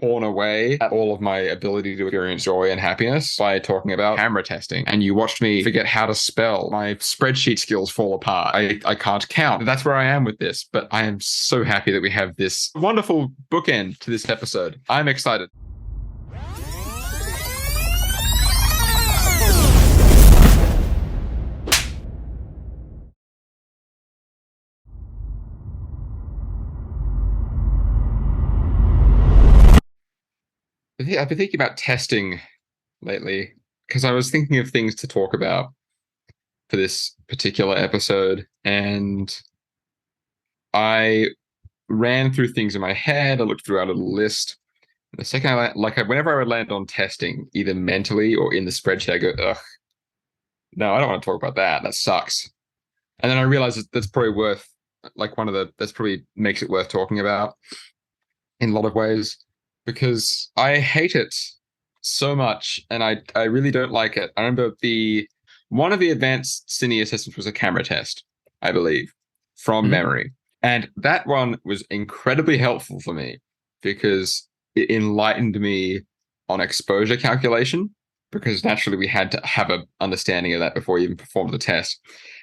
torn away at all of my ability to experience joy and happiness by talking about camera testing. And you watched me forget how to spell. My spreadsheet skills fall apart. I can't count. That's where I am with this. But I am so happy that we have this wonderful bookend to this episode. I'm excited. I've been thinking about testing lately because I was thinking of things to talk about for this particular episode, and I ran through things in my head. I looked through our little list. The second whenever I would land on testing, either mentally or in the spreadsheet, I go, ugh, no, I don't want to talk about that. That sucks. And then I realized that's probably that's probably makes it worth talking about in a lot of ways, because I hate it so much, and I really don't like it. I remember one of the advanced cine assessments was a camera test, I believe, from memory. And that one was incredibly helpful for me because it enlightened me on exposure calculation, because naturally we had to have an understanding of that before we even performed the test.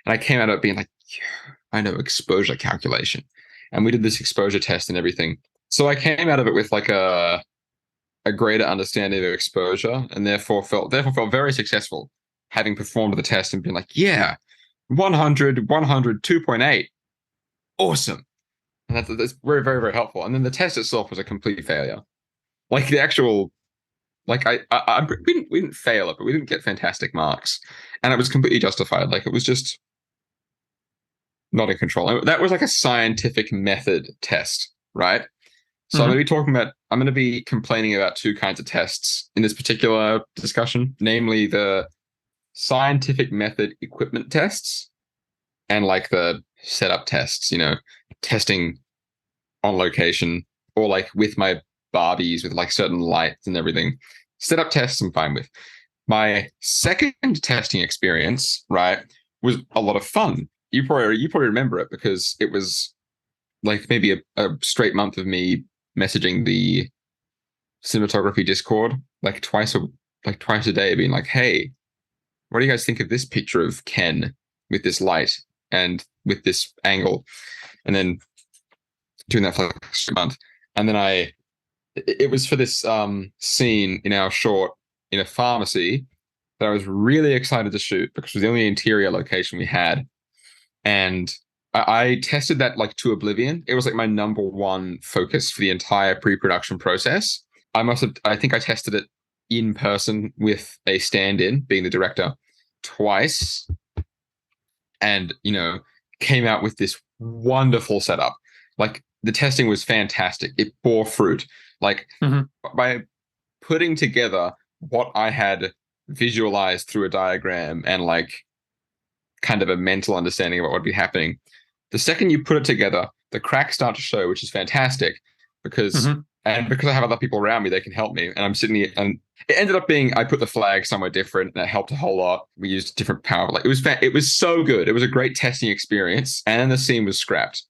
And I came out of it being like, yeah, I know exposure calculation. And we did this exposure test and everything. So I came out of it with like a greater understanding of exposure, and therefore felt very successful having performed the test and been like, yeah, 100, 2.8. Awesome. And that's very, very, very helpful. And then the test itself was a complete failure. Like the actual, like we didn't fail it, but we didn't get fantastic marks. And it was completely justified. Like it was just not in control. That was like a scientific method test, right? So I'm going to be complaining about two kinds of tests in this particular discussion, namely the scientific method equipment tests and like the setup tests, testing on location, or like with my Barbies with like certain lights and everything. Setup tests I'm fine with. My second testing experience, right, was a lot of fun. You probably remember it because it was like maybe a straight month of me messaging the cinematography Discord like twice a day, being like, hey, what do you guys think of this picture of Ken with this light and with this angle? And then doing that for like a month. And then it was for this scene in our short in a pharmacy that I was really excited to shoot because it was the only interior location we had. And I tested that like to oblivion. It was like my number one focus for the entire pre-production process. I think I tested it in person with a stand-in, being the director, twice, and came out with this wonderful setup. Like the testing was fantastic. It bore fruit. Like by putting together what I had visualized through a diagram and like kind of a mental understanding of what would be happening, the second you put it together, the cracks start to show, which is fantastic because I have other people around me, they can help me. And I'm sitting here, and it ended up being I put the flag somewhere different, and it helped a whole lot. We used different power. Like it was so good. It was a great testing experience. And then the scene was scrapped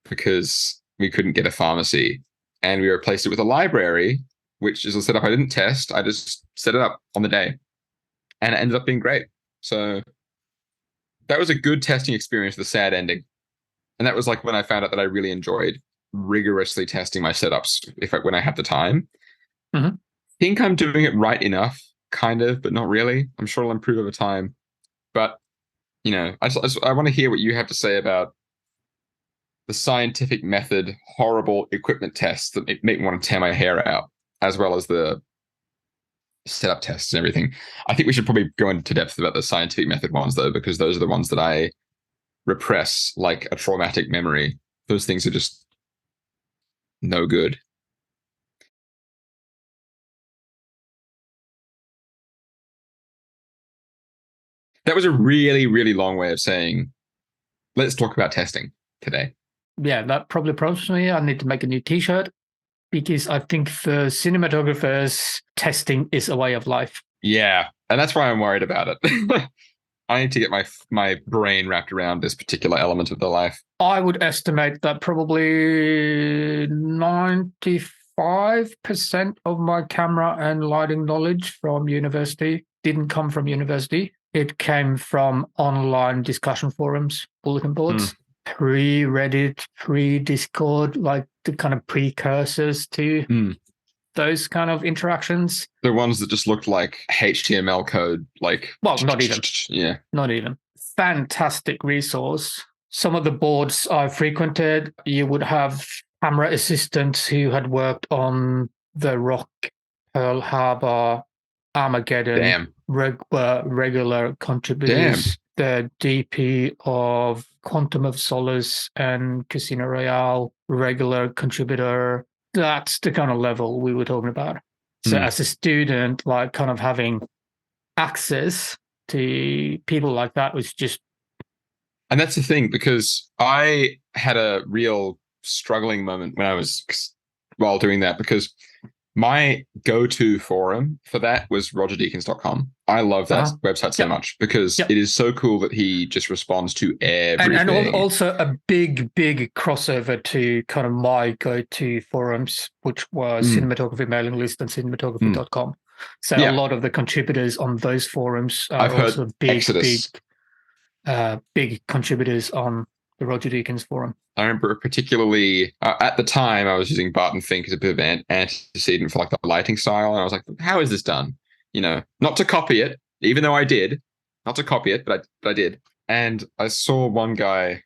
because we couldn't get a pharmacy, and we replaced it with a library, which is a setup I didn't test. I just set it up on the day, and it ended up being great. So that was a good testing experience with a sad ending. And that was like when I found out that I really enjoyed rigorously testing my setups when I have the time. I think I'm doing it right enough, kind of, but not really. I'm sure I'll improve over time. But, I want to hear what you have to say about the scientific method, horrible equipment tests that make me want to tear my hair out, as well as the setup tests and everything. I think we should probably go into depth about the scientific method ones, though, because those are the ones that I repress like a traumatic memory. Those things are just no good. That was a really, really long way of saying, let's talk about testing today. Yeah, that probably prompts me. I need to make a new t-shirt because I think the cinematographers testing is a way of life. Yeah, and that's why I'm worried about it. I need to get my brain wrapped around this particular element of the life. I would estimate that probably 95% 5% of my camera and lighting knowledge from university didn't come from university. It came from online discussion forums, bulletin boards, pre-Reddit, pre-Discord, like the kind of precursors to those kind of interactions. The ones that just looked like HTML code, like... Well, not even. Yeah. Not even. Fantastic resource. Some of the boards I frequented, you would have camera assistants who had worked on the Rock, Pearl Harbor, Armageddon, regular contributors. The DP of Quantum of Solace and Casino Royale, regular contributor. That's the kind of level we were talking about. So as a student, like kind of having access to people like that was just... And that's the thing, because I had a real struggling moment while doing that, because my go-to forum for that was rogerdeakins.com. I love that website so much, because it is so cool that he just responds to everything. And also a big crossover to kind of my go-to forums, which was Cinematography mailing list and cinematography.com. So a lot of the contributors on those forums are also big contributors on the Roger Deakins forum. I remember particularly at the time I was using Barton Fink as a bit of an antecedent for like the lighting style, and I was like, how is this done? You know, not to copy it, even though I did, not to copy it, but I did. And I saw one guy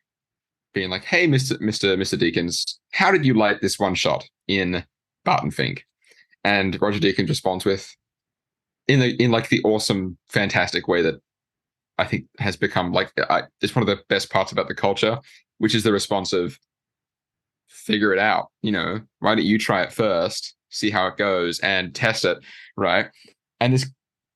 being like, hey, Mr. Deakins, how did you light this one shot in Barton Fink? And Roger Deakins responds with, in like the awesome, fantastic way that I think has become like, it's one of the best parts about the culture, which is the response of, figure it out, you know, why don't you try it first, see how it goes and test it, right? And this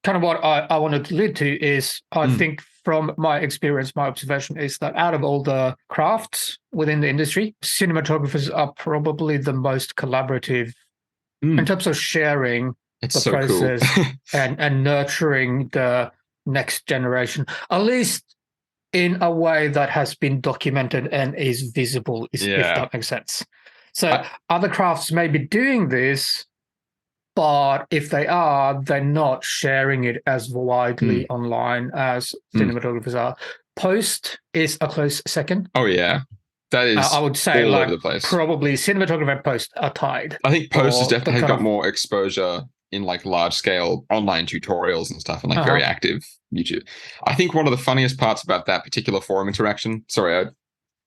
kind of what I wanted to lead to is, I think from my experience, my observation is that out of all the crafts within the industry, cinematographers are probably the most collaborative in terms of sharing the process and nurturing the next generation, at least in a way that has been documented and is visible, if that makes sense. So other crafts may be doing this, but if they are, they're not sharing it as widely online as cinematographers are. Post is a close second. Oh, yeah. That is, I would say, all over the place. Probably cinematographer and post are tied. I think post has definitely got more exposure in like large scale online tutorials and stuff, and like very active YouTube. I think one of the funniest parts about that particular forum interaction,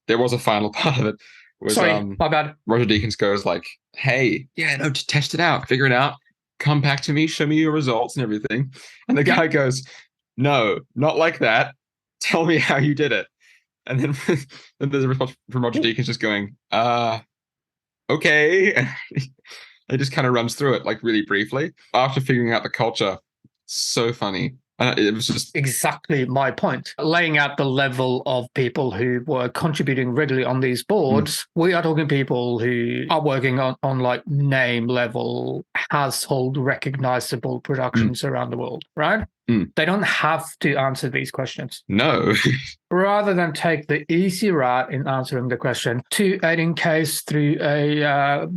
there was a final part of it, was my bad. Roger Deakins goes like, hey, just test it out, figure it out, come back to me, show me your results and everything. And the guy goes, no, not like that. Tell me how you did it. And then there's a response from Roger Deakins just going, okay. It just kind of runs through it like really briefly after figuring out the culture. So funny. And it was just exactly my point. Laying out the level of people who were contributing regularly on these boards, we are talking people who are working on like name level, household recognizable productions around the world, right? They don't have to answer these questions. No. Rather than take the easy route in answering the question, 218 case through a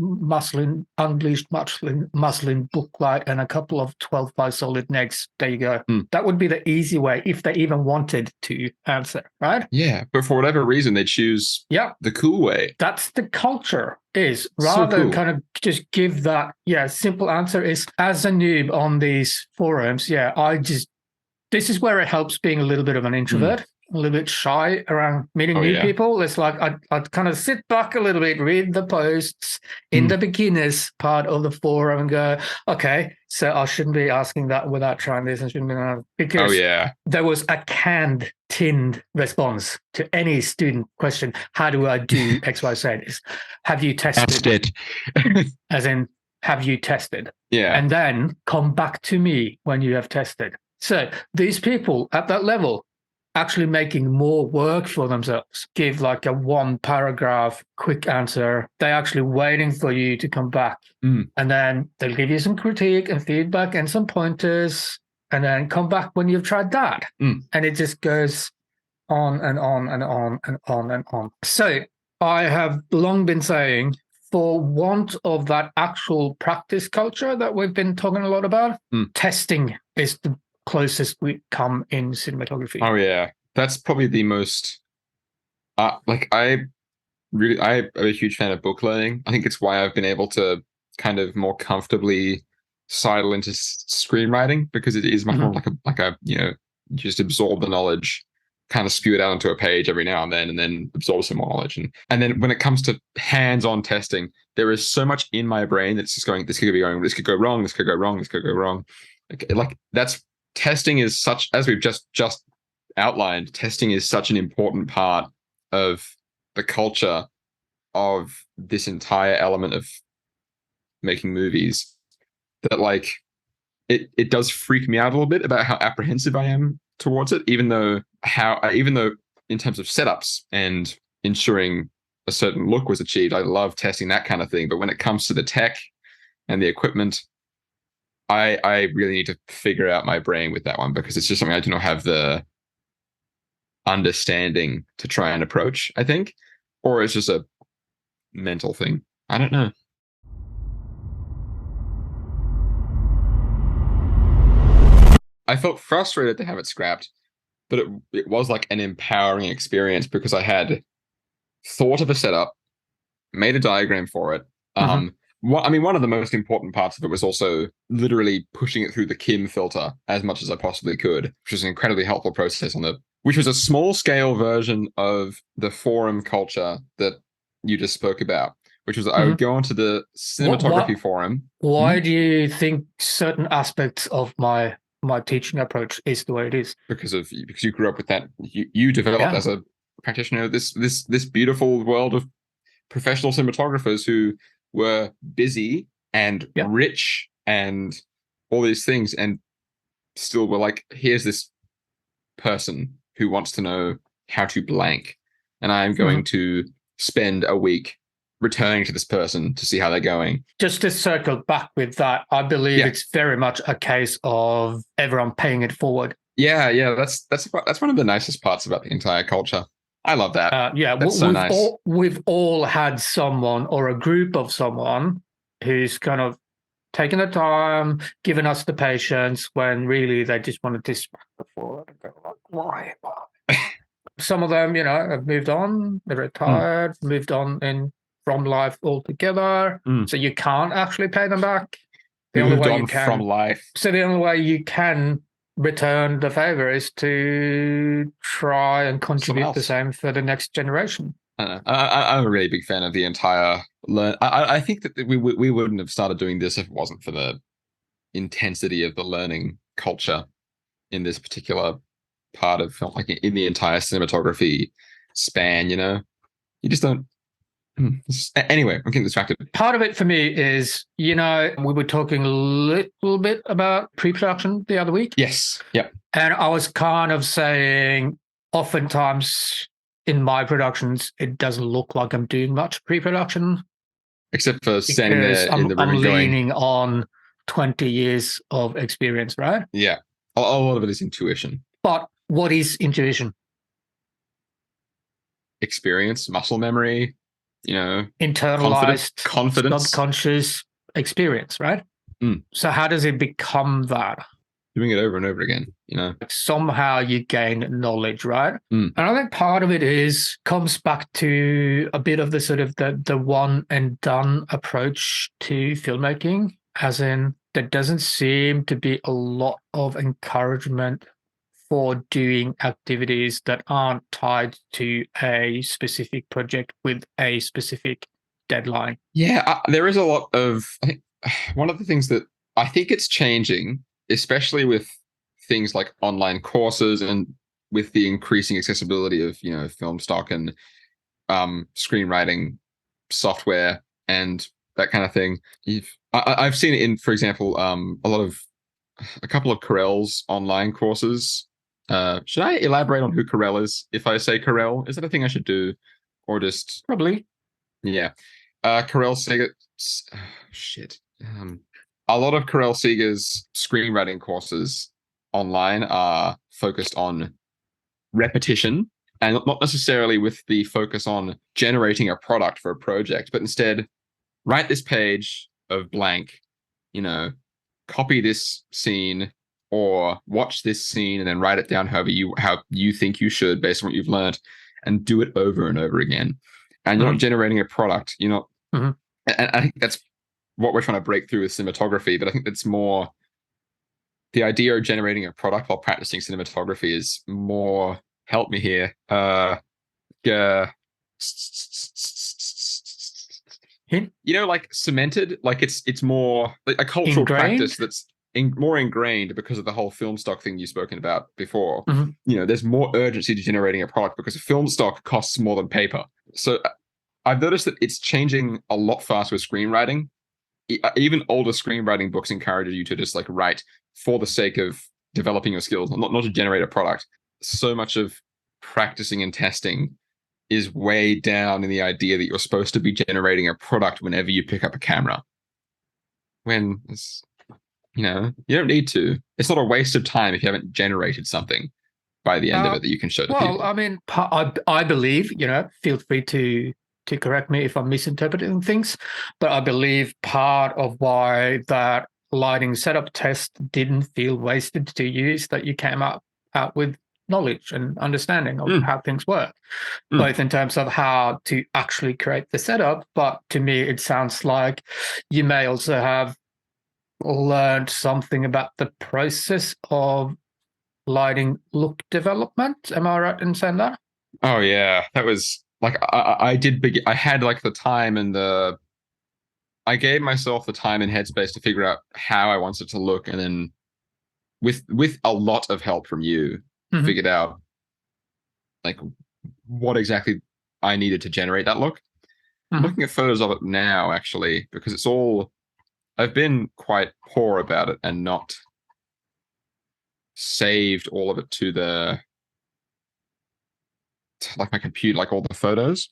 unbleached muslin booklight and a couple of 12 by solid negs, there you go. That would be the easy way if they even wanted to answer, right? Yeah, but for whatever reason, they choose the cool way. That's the culture. Is rather than kind of just give that simple answer is, as a noob on these forums, this is where it helps being a little bit of an introvert, a little bit shy around meeting new people. It's like I'd kind of sit back a little bit, read the posts in the beginners part of the forum and go, okay, so I shouldn't be asking that without trying this, and shouldn't be because there was a canned, tinned response to any student question. How do I do X, Y, Z? Have you tested? As in, have you tested? Yeah. And then come back to me when you have tested. So these people at that level actually making more work for themselves, give like a 1 paragraph quick answer. They're actually waiting for you to come back. And then they'll give you some critique and feedback and some pointers, and then come back when you've tried that. And it just goes on and on and on and on and on. So I have long been saying for want of that actual practice culture that we've been talking a lot about, testing is the closest we come in cinematography. Oh yeah, that's probably the most. Like I'm a huge fan of book learning. I think it's why I've been able to kind of more comfortably sidle into screenwriting, because it is much more like a just absorb the knowledge, kind of spew it out onto a page every now and then absorb some more knowledge. And then when it comes to hands-on testing, there is so much in my brain that's just going, this could be going, this could go wrong, this could go wrong, this could go wrong. Like that's testing is such, as we've just outlined, testing is such an important part of the culture of this entire element of making movies, that like it does freak me out a little bit about how apprehensive I am towards it, even though in terms of setups and ensuring a certain look was achieved, I love testing that kind of thing. But when it comes to the tech and the equipment, I really need to figure out my brain with that one, because it's just something I do not have the understanding to try and approach, I think. Or it's just a mental thing. I don't know. I felt frustrated to have it scrapped, but it was like an empowering experience, because I had thought of a setup, made a diagram for it. One of the most important parts of it was also literally pushing it through the Kim filter as much as I possibly could, which was an incredibly helpful process which was a small scale version of the forum culture that you just spoke about, which was I would go onto the cinematography forum. Why do you think certain aspects of my teaching approach is the way it is? Because you grew up with that. You developed as a practitioner this beautiful world of professional cinematographers who were busy and rich and all these things, and still were like, here's this person who wants to know how to blank, and I'm going to spend a week returning to this person to see how they're going. Just to circle back with that, I believe it's very much a case of everyone paying it forward. Yeah, that's one of the nicest parts about the entire culture. I love that. That's so nice. We've all had someone or a group of someone who's kind of taken the time, given us the patience, when really they just wanted to smack the forward and go, why? Some of them, have moved on, they're retired, moved on from life altogether. So you can't actually pay them back. The only way you can from life. So the only way you can return the favor is to try and contribute the same for the next generation. I'm a really big fan of the entire I think that we wouldn't have started doing this if it wasn't for the intensity of the learning culture in this particular part of film, like in the entire cinematography span. You just don't. Anyway, I'm getting distracted. Part of it for me is, we were talking a little bit about pre-production the other week. Yes. Yep. And I was kind of saying, oftentimes in my productions, it doesn't look like I'm doing much pre-production. Except for standing there in the room I'm and going, leaning on 20 years of experience, right? Yeah. A lot of it is intuition. But what is intuition? Experience, muscle memory, internalized, confidence, subconscious experience, right? So how does it become that? Doing it over and over again, Somehow you gain knowledge, right? And I think part of it comes back to a bit of the sort of the one and done approach to filmmaking, as in there doesn't seem to be a lot of encouragement for doing activities that aren't tied to a specific project with a specific deadline. Yeah, there is a lot of, I think, one of the things that I think it's changing, especially with things like online courses and with the increasing accessibility of, film stock and screenwriting software and that kind of thing. I've seen it in, for example, a couple of Carell's online courses. Should I elaborate on who Carell is? If I say Carell, is that a thing I should do, or just probably? Yeah, Carell Seeger. Shit. A lot of Carell Seeger's screenwriting courses online are focused on repetition, and not necessarily with the focus on generating a product for a project, but instead write this page of blank, you know, copy this scene or watch this scene and then write it down how you think you should based on what you've learned, and do it over and over again. And you're not generating a product. You're not. And I think that's what we're trying to break through with cinematography. But I think that's more the idea of generating a product while practicing cinematography is more. Help me here. Like cemented, like it's more like a cultural Ingrained? practice that's more ingrained because of the whole film stock thing you've spoken about before. There's more urgency to generating a product because a film stock costs more than paper. So I've noticed that it's changing a lot faster with screenwriting. Even older screenwriting books encourage you to just like write for the sake of developing your skills, not to generate a product. So much of practicing and testing is way down in the idea that you're supposed to be generating a product whenever you pick up a camera. When it's, you don't need to. It's not a waste of time if you haven't generated something by the end of it that you can show to people. Well, I mean, I believe, feel free to correct me if I'm misinterpreting things, but I believe part of why that lighting setup test didn't feel wasted to you is that you came out with knowledge and understanding of how things work, both in terms of how to actually create the setup. But to me, it sounds like you may also have learned something about the process of lighting look development. Am I right in saying that? Oh yeah, that was like I had like the time and I gave myself the time and headspace to figure out how I wanted it to look, and then with a lot of help from you, figured out like what exactly I needed to generate that look. Looking at photos of it now, actually, because I've been quite poor about it and not saved all of it to like my computer, like all the photos.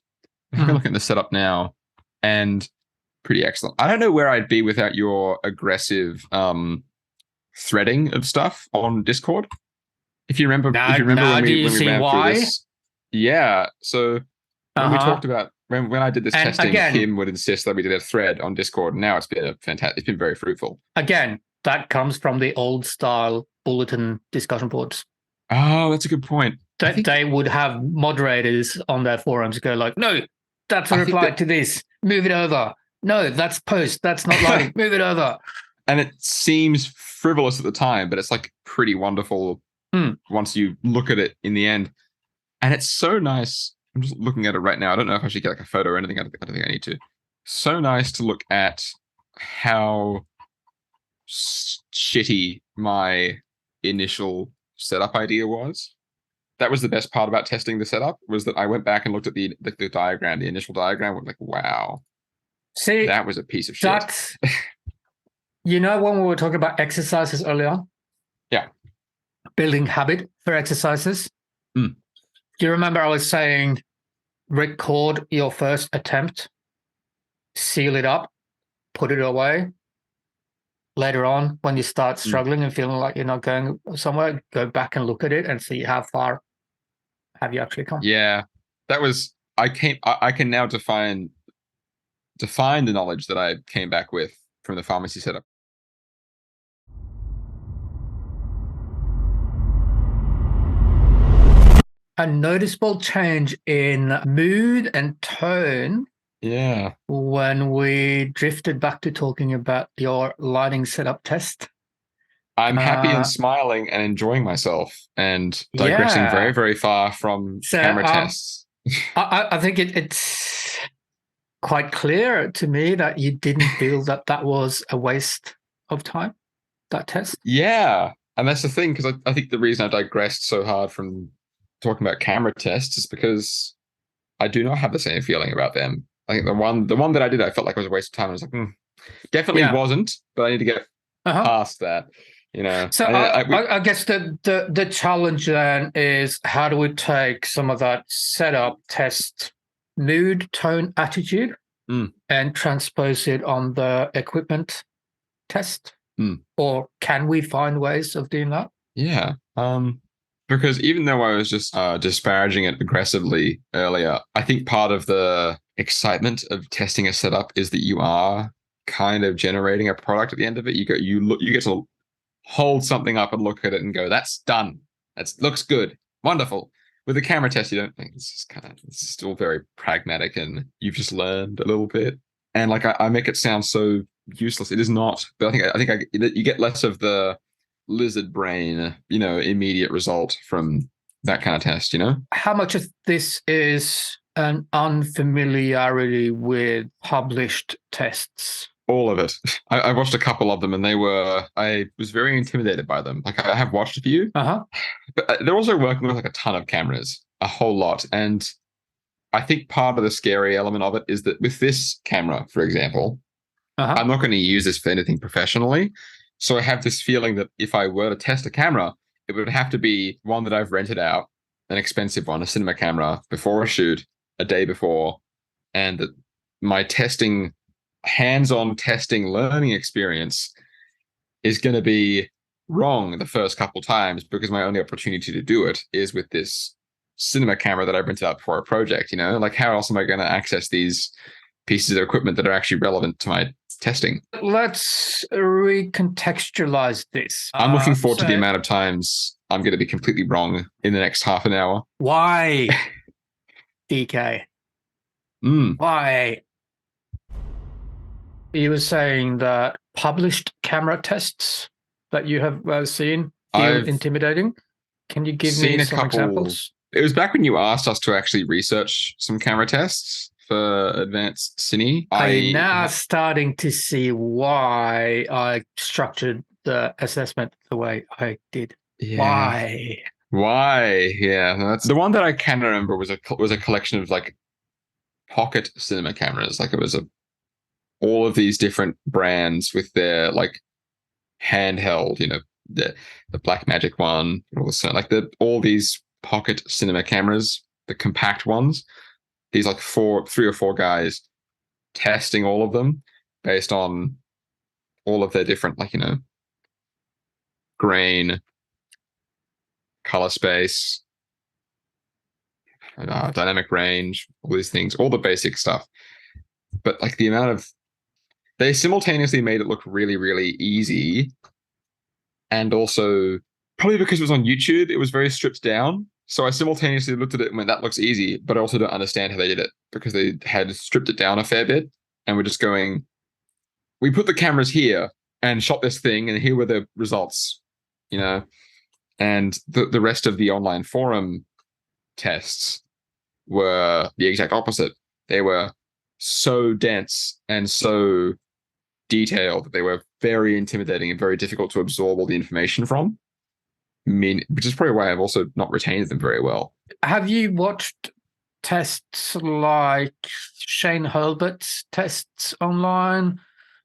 I'm looking at the setup now, and pretty excellent. I don't know where I'd be without your aggressive threading of stuff on Discord. If you remember when we ran through this, yeah. So when we talked about when I did this testing, again, Kim would insist that we did a thread on Discord. Now it's been it's been very fruitful. Again, that comes from the old style bulletin discussion boards. Oh, that's a good point. They would have moderators on their forums go like, no, that's a reply to this. Move it over. No, that's post. That's not lighting. Move it over. And it seems frivolous at the time, but it's like pretty wonderful once you look at it in the end. And it's so nice. I'm just looking at it right now. I don't know if I should get like a photo or anything. I don't think I need to. So nice to look at how shitty my initial setup idea was. That was the best part about testing the setup, was that I went back and looked at the diagram, the initial diagram. I'm like, wow. See, that was a piece of shit. When we were talking about exercises earlier, yeah, building habit for exercises. Do you remember I was saying record your first attempt, seal it up, put it away. Later on, when you start struggling and feeling like you're not going somewhere, go back and look at it and see how far have you actually come. Yeah, that was I can now define the knowledge that I came back with from the pharmacy setup. A noticeable change in mood and tone. Yeah. When we drifted back to talking about your lighting setup test. I'm happy and smiling and enjoying myself and digressing very, very far from camera tests. I think it's quite clear to me that you didn't feel that was a waste of time, that test. Yeah. And that's the thing, because I think the reason I digressed so hard from talking about camera tests is because I do not have the same feeling about them. I think the one that I did, I felt like it was a waste of time. I was like, definitely wasn't, but I need to get past that. So I guess the challenge then is, how do we take some of that setup test mood, tone, attitude and transpose it on the equipment test? Or can we find ways of doing that? Yeah. because even though I was just disparaging it aggressively earlier, I think part of the excitement of testing a setup is that you are kind of generating a product at the end of it. You get to hold something up and look at it and go, "That's done. That looks good, wonderful." With a camera test, you don't think it's still very pragmatic, and you've just learned a little bit. And like I make it sound so useless. It is not. But you get less of the lizard brain, immediate result from that kind of test. How much of this is an unfamiliarity with published tests? All of it. I watched a couple of them, and I was very intimidated by them. Like I have watched a few, Uh-huh. but they're also working with like a ton of cameras, a whole lot. And I think part of the scary element of it is that with this camera, for example, Uh-huh. I'm not going to use this for anything professionally. So I have this feeling that if I were to test a camera, it would have to be one that I've rented out, an expensive one, a cinema camera, before a shoot, a day before, and that my hands-on testing learning experience is going to be wrong the first couple times because my only opportunity to do it is with this cinema camera that I rented out for a project. Like how else am I going to access these pieces of equipment that are actually relevant to my testing? Let's recontextualize this. I'm looking forward to the amount of times I'm going to be completely wrong in the next half an hour. Why, DK? Why? You were saying that published camera tests that you have seen feel intimidating. Can you give me some examples? It was back when you asked us to actually research some camera tests for advanced cine. Are you now starting to see why I structured the assessment the way I did? Yeah. Why? Yeah, that's the one that I can remember was a collection of like pocket cinema cameras. Like it was all of these different brands with their like handheld, the Blackmagic one, also like all these pocket cinema cameras, the compact ones. These like 3 or 4 guys testing all of them based on all of their different like grain, color space, dynamic range, all these things, all the basic stuff. But like the amount of they simultaneously made it look really, really easy. And also, probably because it was on YouTube, it was very stripped down. So I simultaneously looked at it and went, that looks easy, but I also don't understand how they did it because they had stripped it down a fair bit. And we're just going, we put the cameras here and shot this thing, and here were the results, And the rest of the online forum tests were the exact opposite. They were so dense and so detailed that they were very intimidating and very difficult to absorb all the information from. Which is probably why I've also not retained them very well. Have you watched tests like Shane Hurlbert's tests online?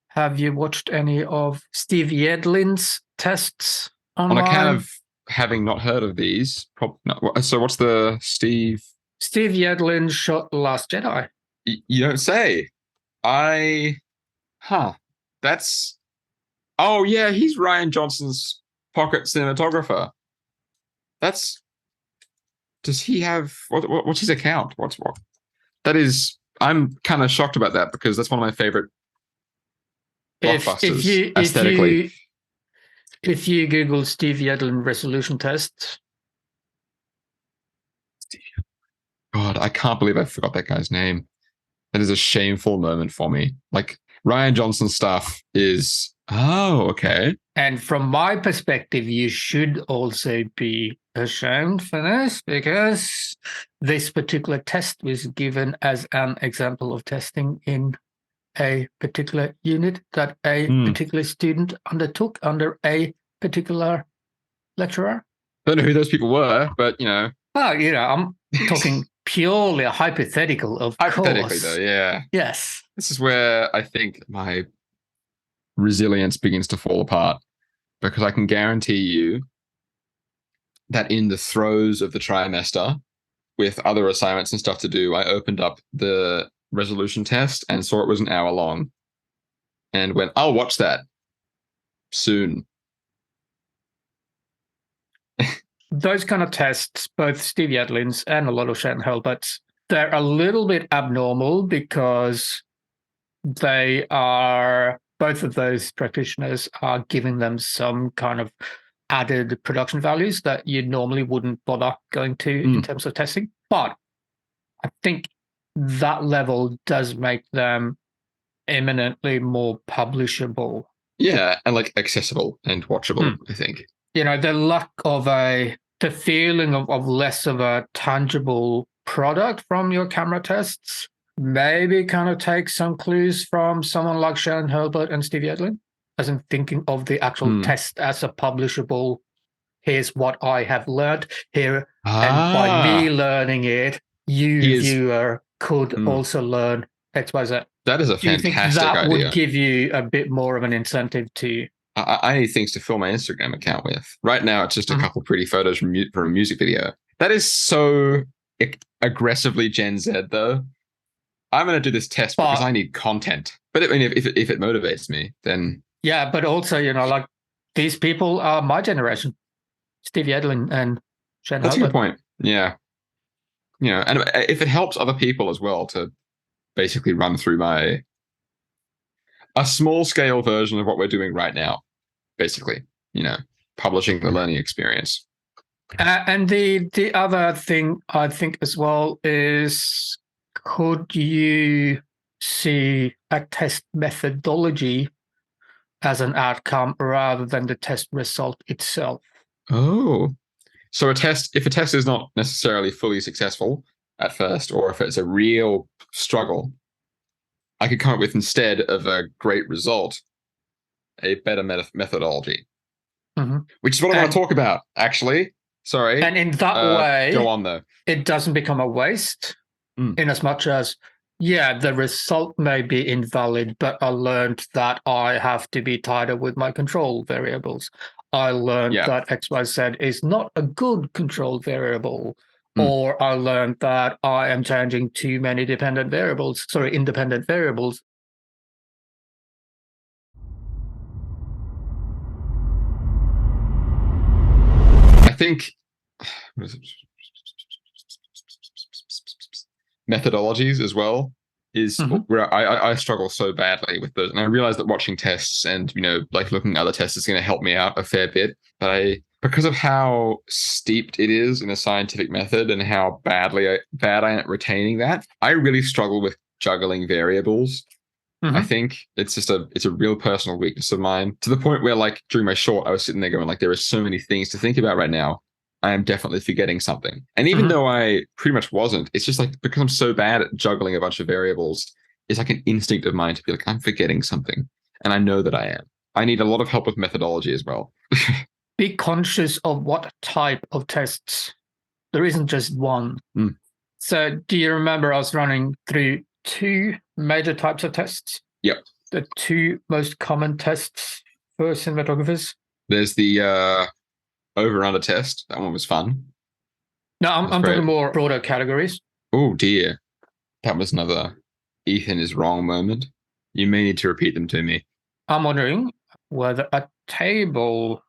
Have you watched any of Steve Yedlin's tests online? On account of having not heard of these, so what's the Steve? Steve Yedlin shot The Last Jedi. You don't say. That's. Oh yeah, he's Rian Johnson's pocket cinematographer. Does he have what's his account? What? That is. I'm kind of shocked about that because that's one of my favorite blockbusters aesthetically. If you Google Steve Yedlin resolution tests. God, I can't believe I forgot that guy's name. That is a shameful moment for me. Like Rian Johnson stuff is okay. And from my perspective, you should also be ashamed for this because this particular test was given as an example of testing in a particular unit that a particular student undertook under a particular lecturer. Don't know who those people were, but Well, I'm talking purely hypothetical, of course. Hypothetically, though, yeah. Yes. This is where I think my resilience begins to fall apart because I can guarantee you that in the throes of the trimester, with other assignments and stuff to do, I opened up the resolution test and saw it was an hour long and went, I'll watch that soon. those kind of tests, both Steve Yadlin's and a lot of Shane Hurlbutt's, they're a little bit abnormal because they are, both of those practitioners are giving them some kind of added production values that you normally wouldn't bother going to in terms of testing. But I think that level does make them eminently more publishable. Yeah, and like accessible and watchable, I think. You know, the lack of the feeling of less of a tangible product from your camera tests maybe kind of take some clues from someone like Sharon Hurlbut and Steve Yadlin, as in thinking of the actual test as a publishable, here's what I have learned here, and by me learning it, viewer, could also learn X, Y, Z. That is a Do you think fantastic that idea. would give you a bit more of an incentive to... I need things to fill my Instagram account with. Right now, it's just a couple pretty photos from a music video. That is so aggressively Gen Z, though. I'm going to do this test because I need content. But I mean, if it motivates me, then... Yeah, but also, you know, like, these people are my generation. Steve Yadlin and Shane Hurlbut. That's a good point. Yeah. You know, and if it helps other people as well to basically run through a small scale version of what we're doing right now, basically, you know, publishing the learning experience. And the other thing I think as well is, could you see a test methodology as an outcome rather than the test result itself? Oh, so if a test is not necessarily fully successful at first, or if it's a real struggle, I could come up with, instead of a great result, a better methodology, which is what I want to talk about, actually. Sorry. And in that way, go on though. It doesn't become a waste, in as much as, yeah, the result may be invalid, but I learned that I have to be tighter with my control variables. I learned that XYZ is not a good control variable, or I learned that I am changing too many independent variables. I think methodologies as well is where I struggle so badly with those. And I realize that watching tests and, you know, like looking at other tests is going to help me out a fair bit. But because of how steeped it is in a scientific method and how bad I am at retaining that, I really struggle with juggling variables. I think it's a real personal weakness of mine, to the point where, like, during my short, I was sitting there going, like, there are so many things to think about right now. I am definitely forgetting something. And even though I pretty much wasn't, it's just like, because I'm so bad at juggling a bunch of variables, it's like an instinct of mine to be like, I'm forgetting something. And I know that I am. I need a lot of help with methodology as well. Be conscious of what type of tests. There isn't just one. So do you remember I was running through 2 major types of tests? Yep. The 2 most common tests for cinematographers. There's the over-under test. That one was fun. No, I'm talking more broader categories. Oh, dear. That was another Ethan is wrong moment. You may need to repeat them to me. I'm wondering whether a table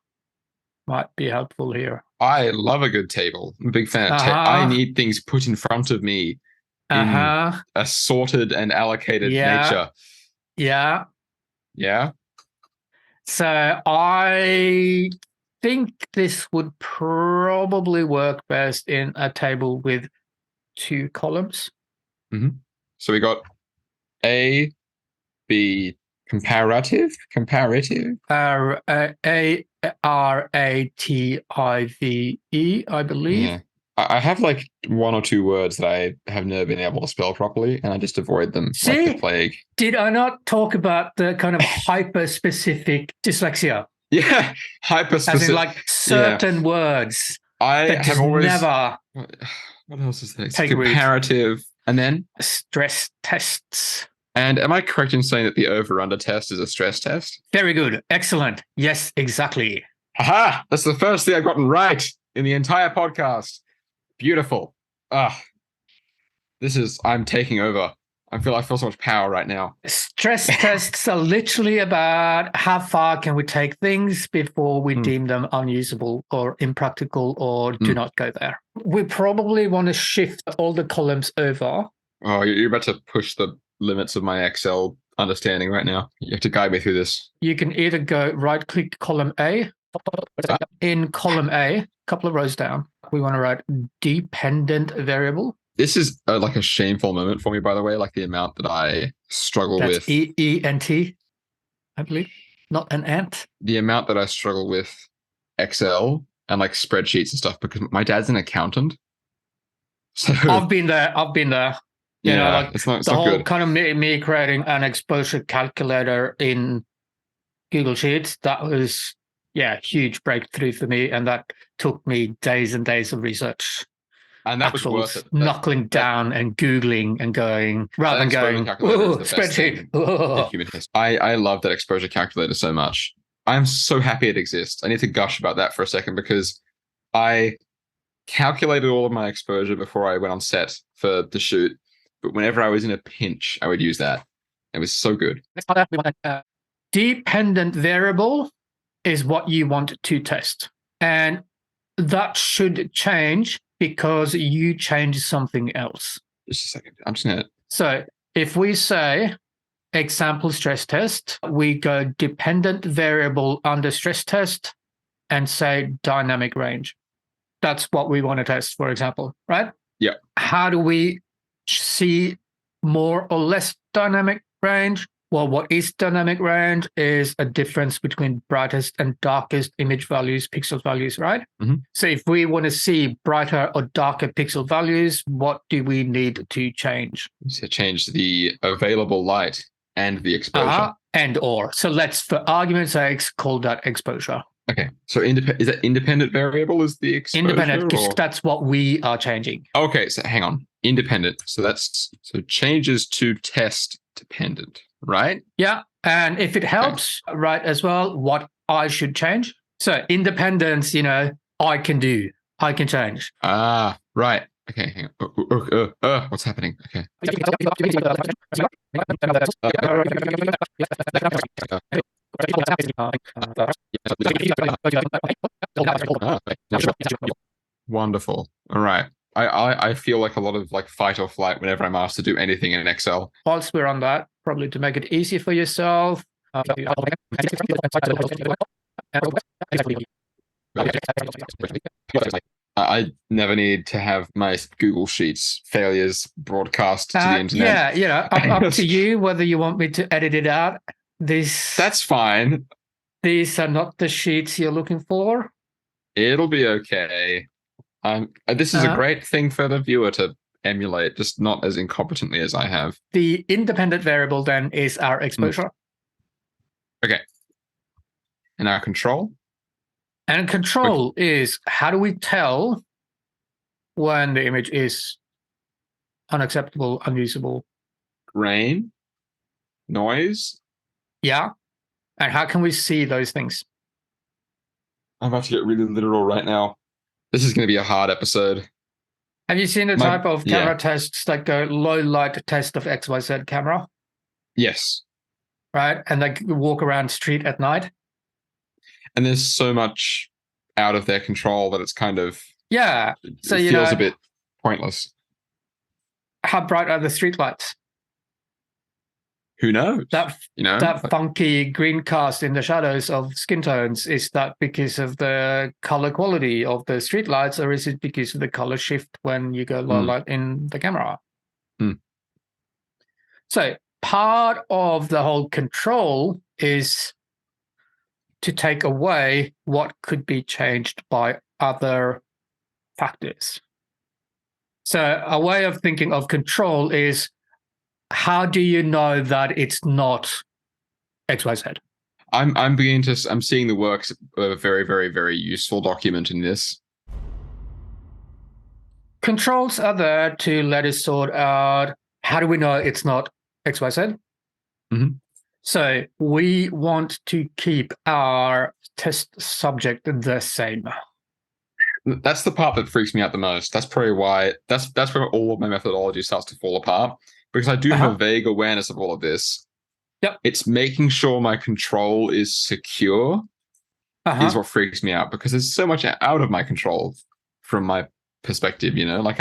might be helpful here. I love a good table. I'm a big fan of I need things put in front of me in a sorted and allocated nature. Yeah. Yeah. So I think this would probably work best in a table with 2 columns. So we got A, B, comparative, ARATIVE, I believe. Yeah. I have like 1 or 2 words that I have never been able to spell properly, and I just avoid them like the plague. Did I not talk about the kind of hyper-specific dyslexia? Yeah, hyper-specific. As in, like, certain words. I have always never. What else is there? Comparative, and then stress tests. And am I correct in saying that the over-under test is a stress test? Very good. Excellent. Yes, exactly. Aha! That's the first thing I've gotten right in the entire podcast. Beautiful. I'm taking over. I feel so much power right now. Stress tests are literally about how far can we take things before we Mm. deem them unusable or impractical or do Mm. not go there. We probably want to shift all the columns over. Oh, you're about to push the limits of my Excel understanding right now. You have to guide me through this. You can either go right-click column A. In column A, a couple of rows down, we want to write dependent variable. This is like a shameful moment for me, by the way, like the amount that I struggle That's with. E-E-N-T, I believe, not an ant. The amount that I struggle with Excel and like spreadsheets and stuff, because my dad's an accountant. So I've been there. You know, yeah, like it's not the whole good. kind of me creating an exposure calculator in Google Sheets, that was, yeah, huge breakthrough for me. And that took me days and days of research. And that was worth it. Knuckling down and Googling and going, rather than exposure going, calculator is the best spreadsheet. thing in human history. I love that exposure calculator so much. I'm so happy it exists. I need to gush about that for a second because I calculated all of my exposure before I went on set for the shoot. But whenever I was in a pinch, I would use that. It was so good. Dependent variable is what you want to test. And that should change because you change something else. Just a second. I'm just going to. So if we say example stress test, we go dependent variable under stress test and say dynamic range. That's what we want to test, for example, right? Yeah. How do we see more or less dynamic range? Well, what is dynamic range is a difference between brightest and darkest image values, pixel values, right? Mm-hmm. So if we want to see brighter or darker pixel values, what do we need to change? So change the available light and the exposure. And/or. So let's, for argument's sake, call that exposure. Okay. So is that independent variable is the exposure? Independent, because that's what we are changing. Okay, so hang on. Independent. So changes to test dependent, right? Yeah. And if it helps, right, as well, what I should change. So independence, I can change. Right. Okay, hang on. What's happening? Okay. Wonderful. All right. I feel like a lot of like fight or flight whenever I'm asked to do anything in Excel. Whilst we're on that, probably to make it easy for yourself. I never need to have my Google Sheets failures broadcast to the internet. Yeah, up to you whether you want me to edit it out. That's fine. These are not the sheets you're looking for. It'll be okay. This is a great thing for the viewer to emulate, just not as incompetently as I have. The independent variable then is our exposure. Okay. And our control? And control is how do we tell when the image is unacceptable, unusable? Grain? Noise? Yeah. And how can we see those things? I'm about to get really literal right now. This is going to be a hard episode. Have you seen the type of camera tests that go low light test of XYZ camera? Yes. Right? And they walk around street at night? And there's so much out of their control that it's kind of... Yeah. So, it feels a bit pointless. How bright are the street lights? Who knows? That funky green cast in the shadows of skin tones, is that because of the color quality of the street lights, or is it because of the color shift when you go low light in the camera? So part of the whole control is to take away what could be changed by other factors. So a way of thinking of control is, how do you know that it's not XYZ? I'm seeing the works of a very, very, very useful document in this. Controls are there to let us sort out, how do we know it's not XYZ? Mm-hmm. So we want to keep our test subject the same. That's the part that freaks me out the most. That's probably why that's where all of my methodology starts to fall apart. because I do have a vague awareness of all of this. Yep. It's making sure my control is secure is what freaks me out, because there's so much out of my control from my perspective, like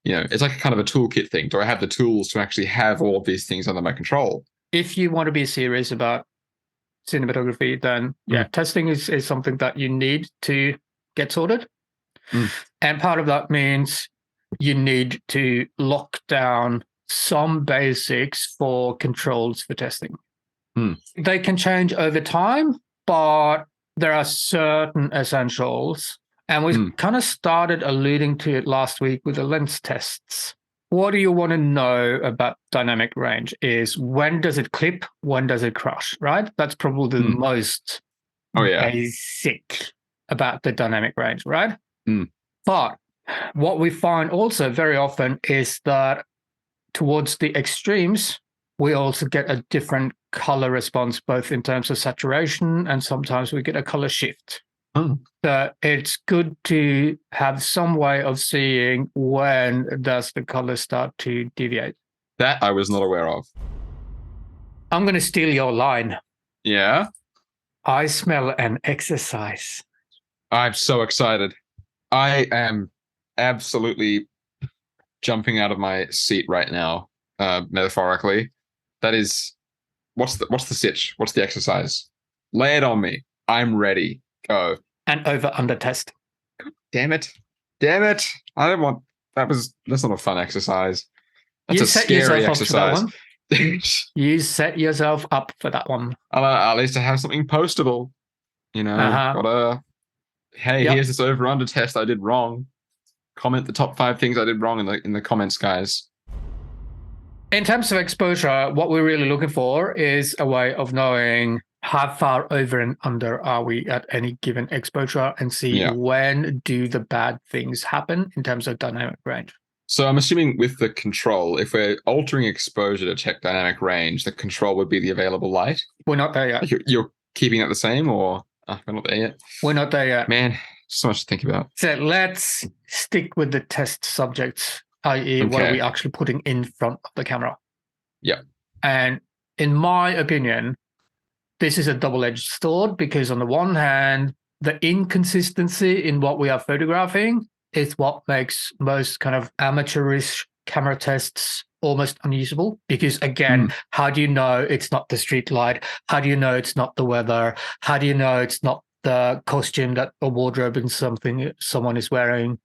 it's like a kind of a toolkit thing. Do I have the tools to actually have all of these things under my control? If you want to be serious about cinematography, then testing is something that you need to get sorted. And part of that means you need to lock down some basics for controls for testing. They can change over time, but there are certain essentials. And we kind of started alluding to it last week with the lens tests. What do you want to know about dynamic range is when does it clip, when does it crush, right? That's probably the most basic about the dynamic range, right? But what we find also very often is that towards the extremes, we also get a different color response, both in terms of saturation and sometimes we get a color shift. So it's good to have some way of seeing when does the color start to deviate. That I was not aware of. I'm going to steal your line. Yeah? I smell an exercise. I'm so excited. I am absolutely jumping out of my seat right now, metaphorically. That is, what's the sitch? What's the exercise? Lay it on me. I'm ready. Go. An over-under test. Damn it. I don't want, that's not a fun exercise. That's a scary exercise. You set yourself up for that one. At least I have something postable. Here's this over-under test I did wrong. Comment the top 5 things I did wrong in the comments, guys. In terms of exposure, what we're really looking for is a way of knowing how far over and under are we at any given exposure and see when do the bad things happen in terms of dynamic range. So I'm assuming with the control, if we're altering exposure to check dynamic range, the control would be the available light? We're not there yet. You're keeping it the same, or we're not there yet? We're not there yet. Man, so much to think about. So let's stick with the test subjects, i.e. what are we actually putting in front of the camera? Yeah. And in my opinion, this is a double-edged sword because on the one hand, the inconsistency in what we are photographing is what makes most kind of amateurish camera tests almost unusable. Because again, how do you know it's not the street light? How do you know it's not the weather? How do you know it's not the costume that a wardrobe and something someone is wearing?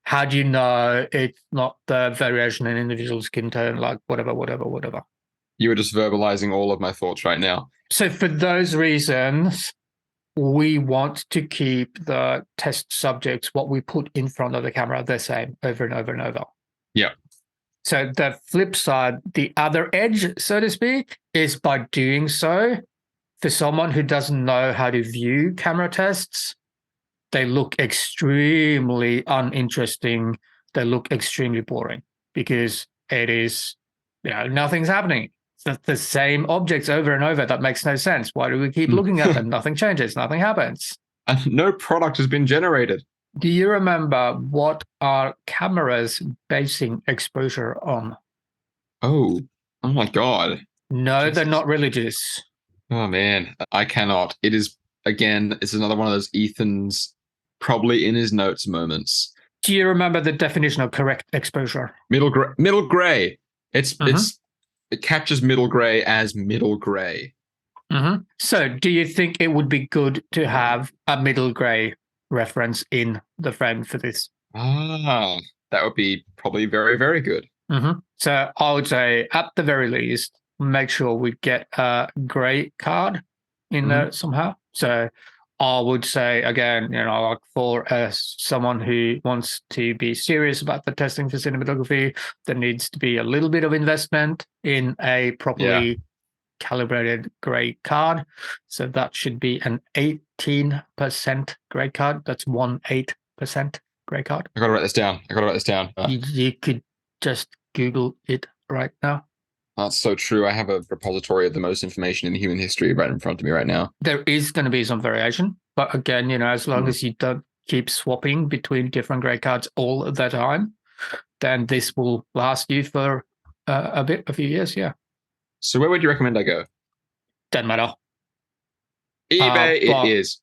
How do you know it's not the variation in individual skin tone, like whatever? You were just verbalizing all of my thoughts right now. So for those reasons, we want to keep the test subjects, what we put in front of the camera, the same over and over and over. Yeah. So the flip side, the other edge, so to speak, is by doing so, for someone who doesn't know how to view camera tests, they look extremely uninteresting. They look extremely boring because it is, nothing's happening. It's the same objects over and over. That makes no sense. Why do we keep looking at them? Nothing changes. Nothing happens. And no product has been generated. Do you remember what are cameras basing exposure on? Oh my God. No, they're not religious. Oh man, I cannot. It is, again, it's another one of those Ethan's probably in his notes moments. Do you remember the definition of correct exposure? Middle gray. It captures middle gray as middle gray. So do you think it would be good to have a middle gray reference in the frame for this? That would be probably very, very good. So I would say at the very least, make sure we get a gray card in there somehow. So I would say, again, like for someone who wants to be serious about the testing for cinematography, there needs to be a little bit of investment in a properly calibrated gray card. So that should be an 18% gray card. That's 18% gray card. I gotta write this down. You could just Google it right now. That's so true. I have a repository of the most information in human history right in front of me right now. There is going to be some variation, but again, as long as you don't keep swapping between different gray cards all the time, then this will last you for a few years. Yeah, So where would you recommend I go? doesn't matter. eBay it But is.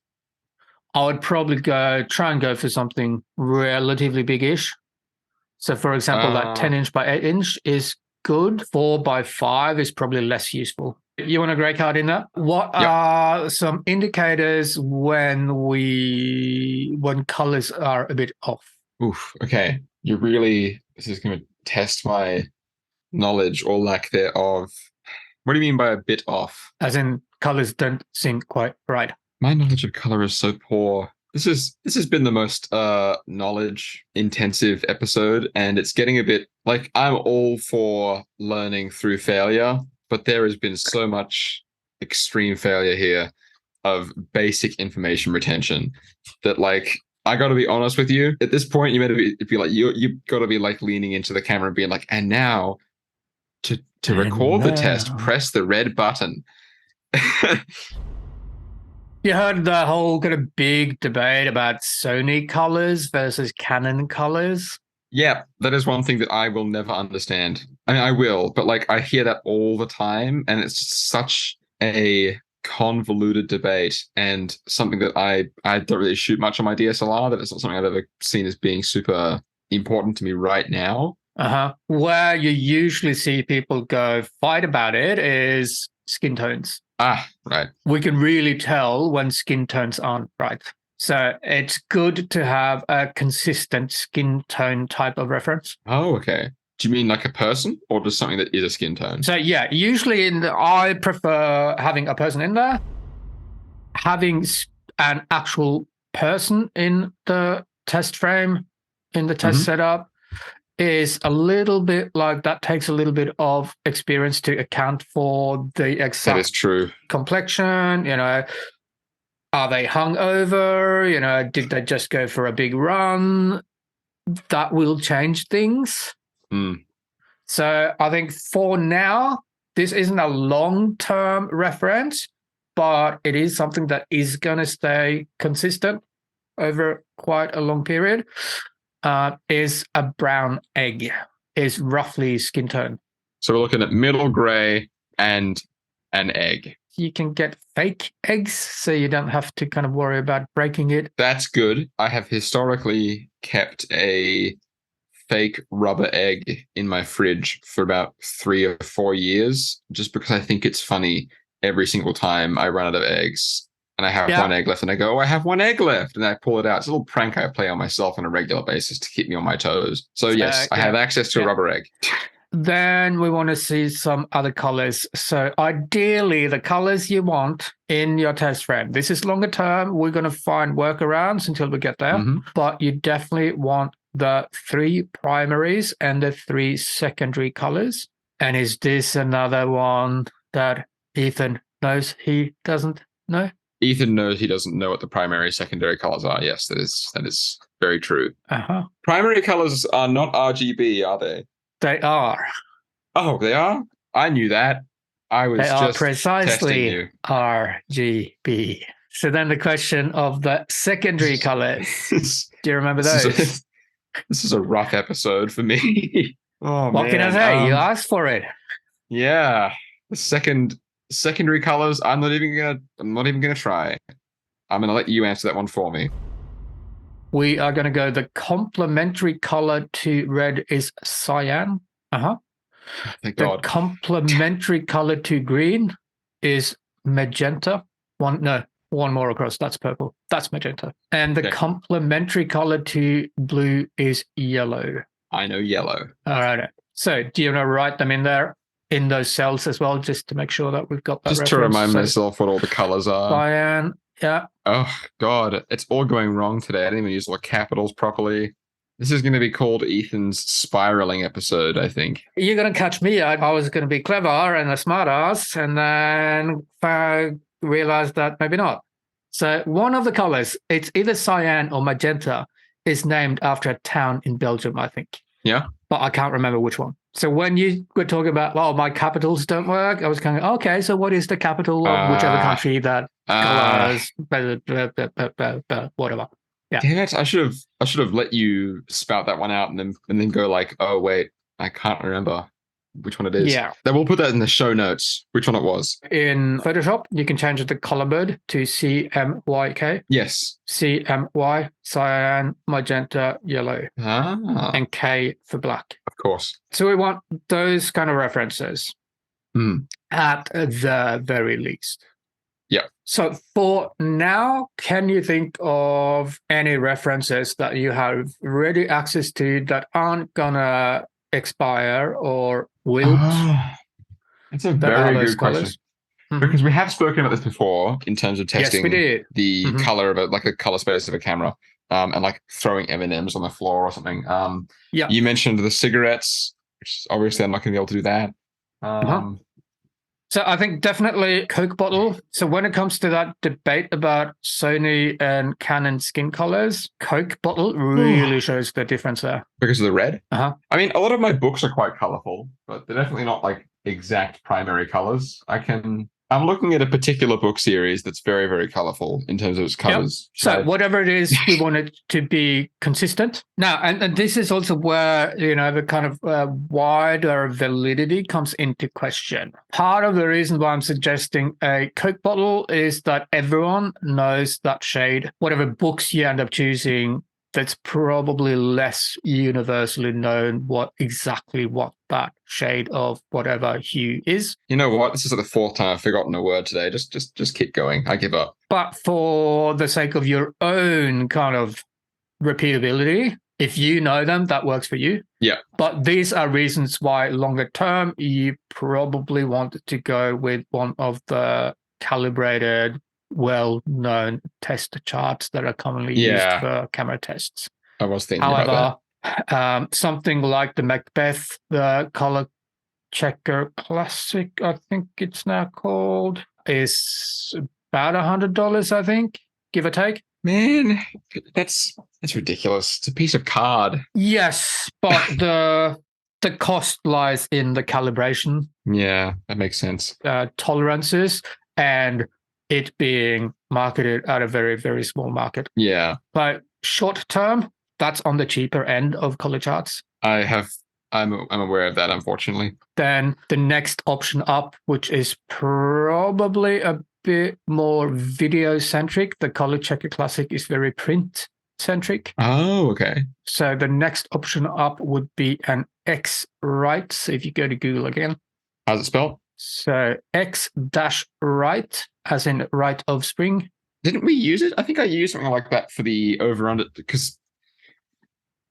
I would probably try and go for something relatively big-ish. So, for example, that 10-inch by 8-inch is good. 4x5 is probably less useful. You want a grey card in that? What are some indicators when colors are a bit off? Oof. Okay. This is going to test my knowledge or lack thereof. What do you mean by a bit off? As in, colors don't seem quite right. My knowledge of color is so poor. This has been the most knowledge intensive episode, and it's getting a bit like I'm all for learning through failure, but there has been so much extreme failure here of basic information retention that like I got to be honest with you. At this point, you better be like you got to be like leaning into the camera and being like, and now to record the test, press the red button. You heard the whole kind of big debate about Sony colors versus Canon colors. Yeah, that is one thing that I will never understand. I mean, I will, but like I hear that all the time, and it's just such a convoluted debate and something that I don't really shoot much on my DSLR. That it's not something I've ever seen as being super important to me right now. Where you usually see people go fight about it is skin tones. Right. We can really tell when skin tones aren't right. So it's good to have a consistent skin tone type of reference. Oh, okay. Do you mean like a person or just something that is a skin tone? So yeah, usually I prefer having a person in there, having an actual person in the test frame, in the test setup, is a little bit like that takes a little bit of experience to account for the exact that is true. complexion. You know, are they hungover? You know, did they just go for a big run? That will change things. So I think for now, this isn't a long-term reference, but it is something that is going to stay consistent over quite a long period. Is a brown egg, is roughly skin tone. So we're looking at middle gray and an egg. You can get fake eggs, so you don't have to kind of worry about breaking it. That's good. I have historically kept a fake rubber egg in my fridge for about 3 or 4 years, just because I think it's funny every single time I run out of eggs. And I have one egg left, and I go, oh, I have one egg left. And I pull it out. It's a little prank I play on myself on a regular basis to keep me on my toes. So, yes, I have access to a rubber egg. Then we want to see some other colors. So, ideally, the colors you want in your test frame. This is longer term. We're going to find workarounds until we get there. But you definitely want the 3 primaries and the 3 secondary colors. And is this another one that Ethan knows he doesn't know? Ethan knows he doesn't know what the primary secondary colors are. Yes, that is very true. Primary colors are not RGB, are they? They are. Oh, they are? I knew that. I was just precisely testing you. RGB. So then the question of the secondary colors. Do you remember those? This is a rough episode for me. Oh, what can I say? You asked for it. Yeah. The secondary colors, I'm not even gonna try. I'm gonna let you answer that one for me. We are gonna go the complementary color to red is cyan. Thank God. The complementary color to green is magenta. One more across. That's purple. That's magenta. And the complementary color to blue is yellow. I know yellow. All right. So do you want to write them in there? In those cells as well, just to make sure that we've got that just reference. To remind myself what all the colors are. Cyan, yeah. Oh God, it's all going wrong today. I didn't even use all the capitals properly. This is going to be called Ethan's spiraling episode, I think. You're going to catch me. I was going to be clever and a smart ass, and then I realized that maybe not. So one of the colors, it's either cyan or magenta, is named after a town in Belgium, I think. Yeah. But I can't remember which one. So when you were talking about, well, my capitals don't work, I was kind of, okay, so what is the capital of whichever country that colors, whatever. Yeah. Damn it! I should have let you spout that one out and then go like, oh wait, I can't remember. which one it is. Yeah. Then we'll put that in the show notes, which one it was. In Photoshop, you can change the color mode to CMYK. Yes. CMY, cyan, magenta, yellow, and K for black. Of course. So we want those kind of references at the very least. Yeah. So for now, can you think of any references that you have ready access to that aren't gonna expire or wilt? That's a very good question. Mm-hmm. Because we have spoken about this before in terms of testing the color of it, like the color space of a camera, and like throwing M&Ms on the floor or something. Yeah. You mentioned the cigarettes, which obviously I'm not going to be able to do that. So I think definitely Coke bottle. So when it comes to that debate about Sony and Canon skin colors, Coke bottle really shows the difference there. Because of the red? I mean, a lot of my books are quite colorful, but they're definitely not like exact primary colors. I'm looking at a particular book series that's very, very colorful in terms of its covers. Yep. So whatever it is, we want it to be consistent. Now, and this is also where, the kind of wider validity comes into question. Part of the reason why I'm suggesting a Coke bottle is that everyone knows that shade. Whatever books you end up choosing, that's probably less universally known what that shade of whatever hue is. You know what? This is like the fourth time I've forgotten a word today. Just keep going. I give up. But for the sake of your own kind of repeatability, if you know them, that works for you. Yeah. But these are reasons why longer term, you probably want to go with one of the calibrated, well-known test charts that are commonly used for camera tests. I was thinking about that. Something like the Macbeth, the Colorchecker Classic, I think it's now called, is about $100, I think, give or take. Man, that's ridiculous. It's a piece of card. Yes, but the cost lies in the calibration. Yeah, that makes sense. Tolerances and it being marketed at a very, very small market. Yeah. But short term, that's on the cheaper end of color charts. I'm aware of that, unfortunately. Then the next option up, which is probably a bit more video centric, the Colorchecker Classic is very print centric. Oh, okay. So the next option up would be an X-rite. So if you go to Google again. How's it spelled? So X-rite, as in rite of spring. Didn't we use it? I think I used something like that for the over-under, because...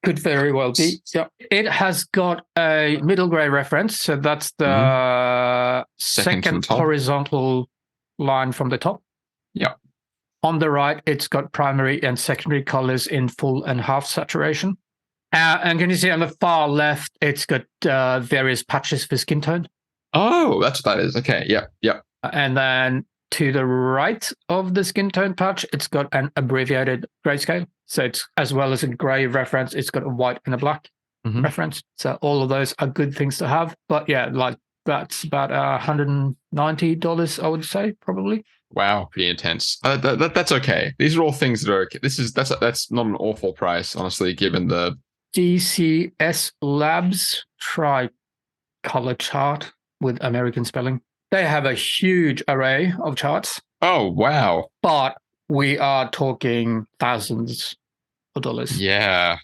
Could very well be. Yeah. It has got a middle gray reference. So that's the second horizontal line from the top. Yeah. On the right, it's got primary and secondary colors in full and half saturation. And can you see on the far left, it's got various patches for skin tone. Oh, that's what that is. Okay, yeah. And then to the right of the skin tone patch, it's got an abbreviated grayscale. So it's, as well as a gray reference, it's got a white and a black reference. So all of those are good things to have. But yeah, like that's about $190, I would say, probably. Wow, pretty intense. That's okay. These are all things that are okay. That's not an awful price, honestly, given the DCS Labs tri-color chart with American spelling. They have a huge array of charts. Oh, wow. But we are talking thousands of dollars. Yeah.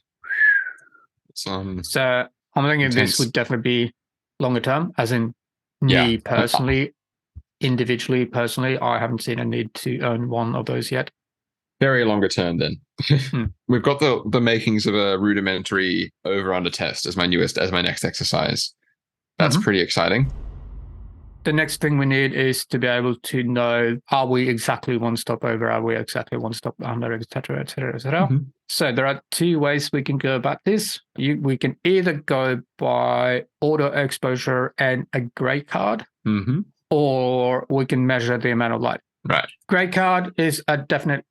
So I'm thinking this would definitely be longer term, as in me personally, individually, personally, I haven't seen a need to own one of those yet. Very longer term then. We've got the makings of a rudimentary over-under test as my next exercise. That's pretty exciting. The next thing we need is to be able to know, are we exactly one stop over? Are we exactly one stop under, et cetera, et cetera, et cetera? So there are two ways we can go about this. We can either go by auto exposure and a gray card, or we can measure the amount of light. Right. Gray card is a definite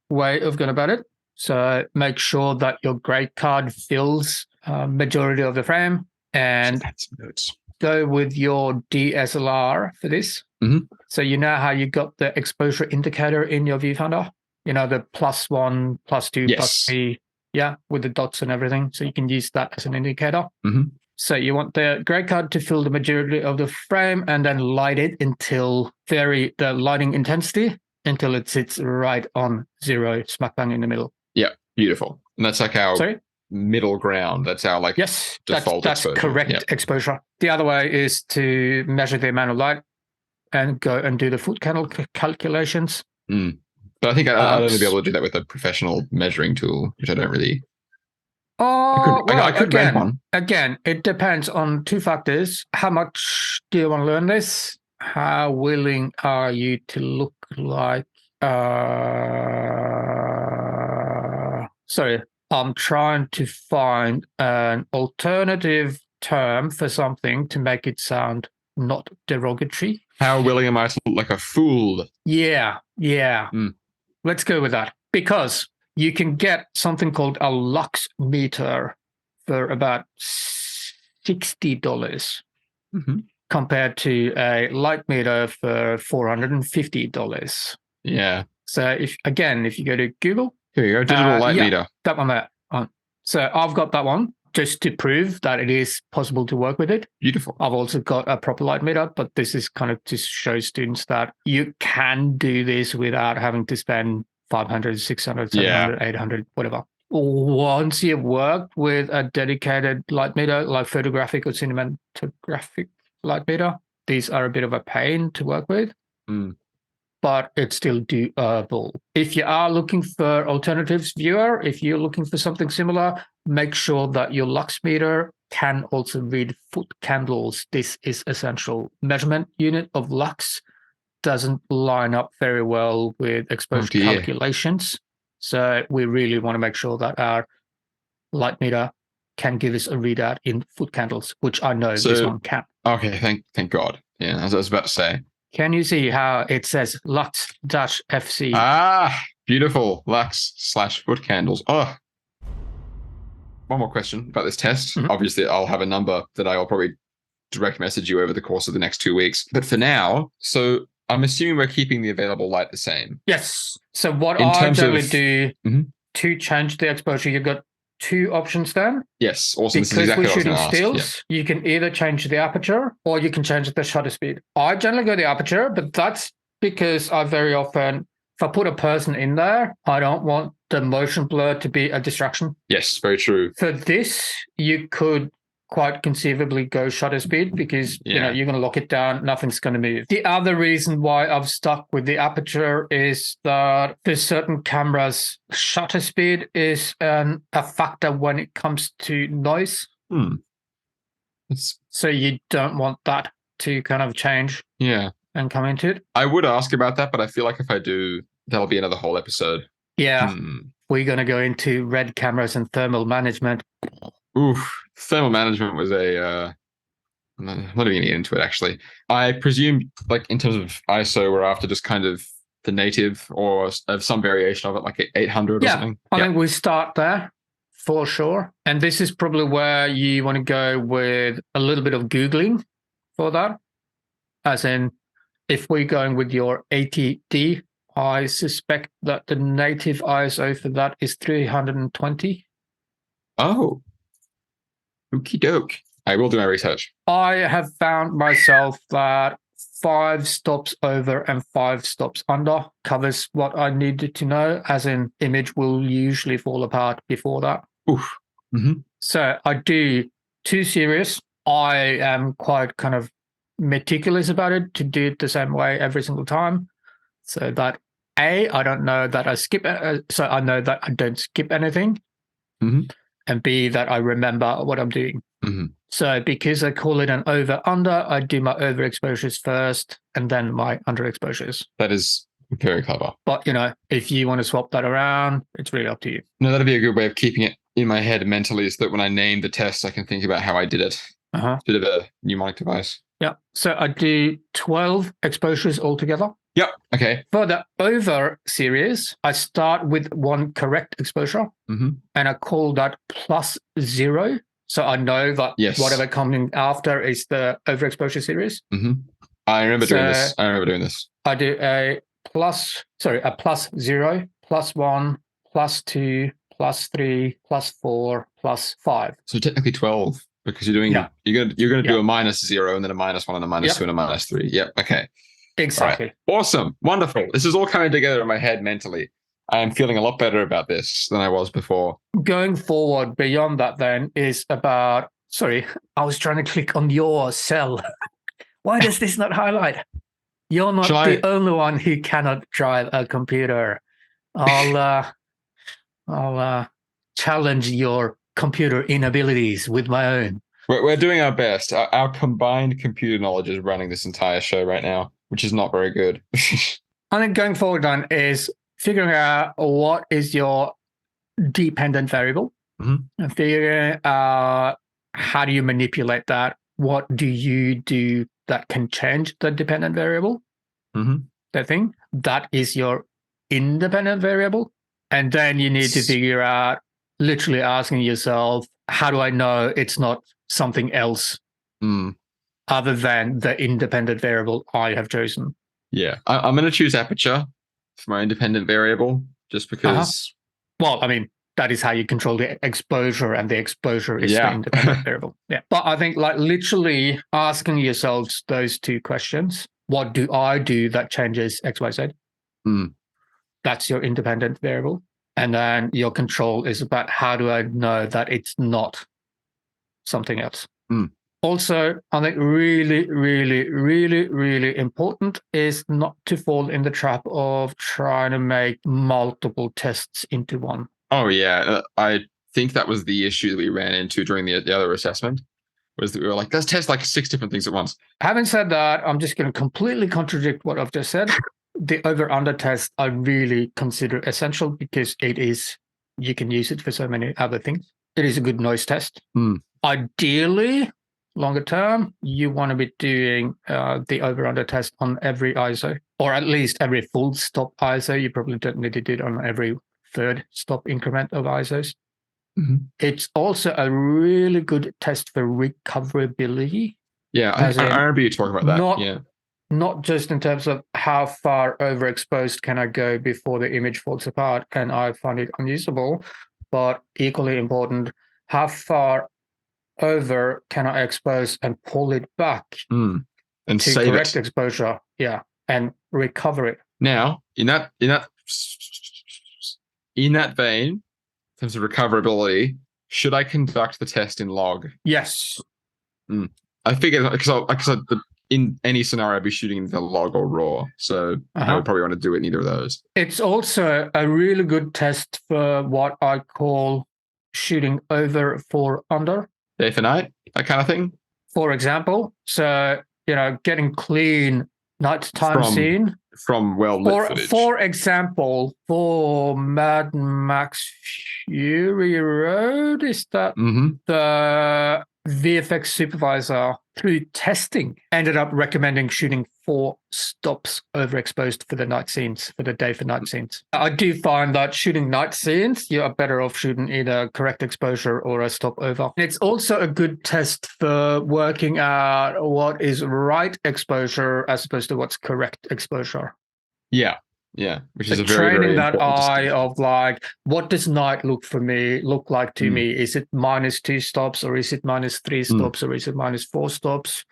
way of going about it. So make sure that your gray card fills majority of the frame, and go with your DSLR for this. So you know how you got the exposure indicator in your viewfinder? You know, the +1, +2, +3, with the dots and everything. So you can use that as an indicator. So you want the gray card to fill the majority of the frame and then light it until vary the lighting intensity until it sits right on 0, smack bang in the middle. Yeah, beautiful. And that's like our Sorry? middle ground. That's our like Yes, default that's exposure. correct Yeah. exposure. The other way is to measure the amount of light and go and do the foot candle calculations. But I think I'd only be able to do that with a professional measuring tool, which I don't really. Oh, I could rent one. Again, it depends on two factors. How much do you want to learn this? How willing are you to look like? Sorry, I'm trying to find an alternative term for something to make it sound not derogatory. How willing am I to look like a fool? Yeah. Let's go with that. Because you can get something called a lux meter for about $60 compared to a Lightmeter for $450. Yeah. So if you go to Google, here you go, digital light meter. That one there. So I've got that one just to prove that it is possible to work with it. Beautiful. I've also got a proper light meter, but this is kind of to show students that you can do this without having to spend 500, 600, 700, 800, whatever. Once you've worked with a dedicated light meter, like photographic or cinematographic light meter, these are a bit of a pain to work with. But it's still doable. If you are looking for alternatives, viewer, if you're looking for something similar, make sure that your lux meter can also read Footcandles. This is essential. Measurement unit of lux doesn't line up very well with exposure calculations. So we really want to make sure that our light meter can give us a readout in Footcandles, which I know this one can. Okay, thank God. Yeah, as I was about to say. Can you see how it says Lux-FC? Ah, beautiful. Lux/Footcandles. Oh. One more question about this test. Obviously, I'll have a number that I'll probably direct message you over the course of the next 2 weeks. But for now, so I'm assuming we're keeping the available light the same. Yes. So what I generally do to change the exposure, you've got two options then. Yes, awesome. Because we're shooting stills, you can either change the aperture or you can change the shutter speed. I generally go the aperture, but that's because I very often, if I put a person in there, I don't want the motion blur to be a distraction. Yes, very true. For this, you could quite conceivably go shutter speed because you know you're going to lock it down, nothing's going to move. The other reason why I've stuck with the aperture is that there's certain cameras shutter speed is a factor when it comes to noise. So you don't want that to kind of change and come into it. I would ask about that, but I feel like if I do, that'll be another whole episode. We're going to go into red cameras and thermal management. Oof, thermal management was I'm not even going to get into it, actually. I presume, like, in terms of ISO, we're after just kind of the native or of some variation of it, like 800 or something. I think we start there for sure. And this is probably where you want to go with a little bit of Googling for that. As in, if we're going with your 80D, I suspect that the native ISO for that is 320. Oh. Okie doke. I will do my research. I have found myself that 5 stops over and 5 stops under covers what I needed to know, as in image will usually fall apart before that. So I do 2 series. I am quite kind of meticulous about it to do it the same way every single time. So that I don't know that I skip so I know that I don't skip anything. And B, that I remember what I'm doing. So because I call it an over-under, I do my overexposures first and then my underexposures. That is very clever. But, you know, if you want to swap that around, it's really up to you. No, that'd be a good way of keeping it in my head mentally so that when I name the test, I can think about how I did it. Bit of a mnemonic device. Yeah. So I do 12 exposures altogether. Yep. Okay. For the over series, I start with 1 correct exposure and I call that +0. So I know that whatever coming after is the overexposure series. I remember doing this. I do a +0, +1, +2, +3, +4, +5. So technically 12 because you're doing Yeah. you're gonna do Yeah. a -0 and then a -1 and a -2 and a -3. Yep. Okay. Exactly. All right. Awesome. Wonderful. This is all coming together in my head mentally. I am feeling a lot better about this than I was before. Going forward beyond that then is about, sorry, I was trying to click on your cell. Why does this not highlight? You're Shall not I? the only one who cannot drive a computer. I'll challenge your computer inabilities with my own. We're doing our best. Our combined computer knowledge is running this entire show right now, which is not very good. I think going forward then is figuring out what is your dependent variable, and figuring out how do you manipulate that. What do you do that can change the dependent variable? That thing that is your independent variable, and then you need to figure out, literally asking yourself, how do I know it's not something else other than the independent variable I have chosen? Yeah, I'm going to choose aperture for my independent variable, just because. Well, I mean, that is how you control the exposure, and the exposure is the Yeah. independent variable. Yeah. But I think like literally asking yourselves those two questions, what do I do that changes X, Y, Z? That's your independent variable. And then your control is about, how do I know that it's not something else? Also, I think really, really, really, really important is not to fall in the trap of trying to make multiple tests into one. Oh, yeah. I think that was the issue that we ran into during the other assessment, was that we were like, let's test like 6 different things at once. Having said that, I'm just going to completely contradict what I've just said. The over-under test I really consider essential, because you can use it for so many other things. It is a good noise test. Ideally, longer term, you want to be doing the over-under test on every ISO, or at least every full stop ISO. You probably don't need to do it on every third stop increment of ISOs. It's also a really good test for recoverability. Yeah, I remember you talking about that. Not just in terms of how far overexposed can I go before the image falls apart and I find it unusable, but equally important, how far over can I expose and pull it back and to save correct it. exposure, and recover it. Now, in that vein, in terms of recoverability, should I conduct the test in log? Yes. I figured, because in any scenario, I'd be shooting the log or raw, so I would probably want to do it in either of those. It's also a really good test for what I call shooting over for under. Day for night, that kind of thing. For example, so getting clean nighttime scene from well-lit footage. For example, for Mad Max Fury Road, is that the VFX supervisor, through testing, ended up recommending shooting 4 stops overexposed for the night scenes, for the day for night scenes. I do find that shooting night scenes, you are better off shooting either correct exposure or a stop over. It's also a good test for working out what is right exposure as opposed to what's correct exposure. Yeah, which is a very, training very that eye distinction. of like, what does night look like to me? Is it -2 stops, or is it -3 stops, or is it -4 stops?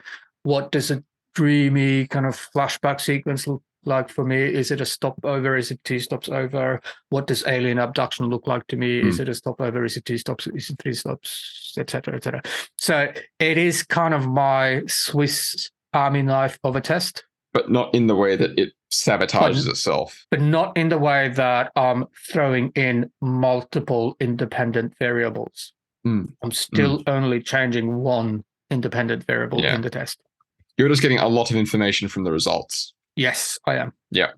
What does a dreamy kind of flashback sequence look like for me? Is it a stop over? Is it 2 stops over? What does alien abduction look like to me? Is it a stop over? Is it 2 stops? Is it 3 stops? Etc. etc. So it is kind of my Swiss Army knife of a test. But not in the way that it sabotages itself. But not in the way that I'm throwing in multiple independent variables. I'm still only changing one independent variable in the test. You're just getting a lot of information from the results. Yes, I am. Yeah.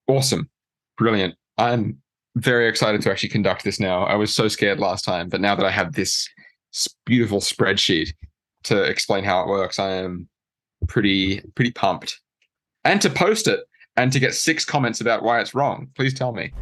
Awesome. Brilliant. I'm very excited to actually conduct this now. I was so scared last time, but now that I have this beautiful spreadsheet to explain how it works, I am pretty pumped. And to post it and to get 6 comments about why it's wrong. Please tell me.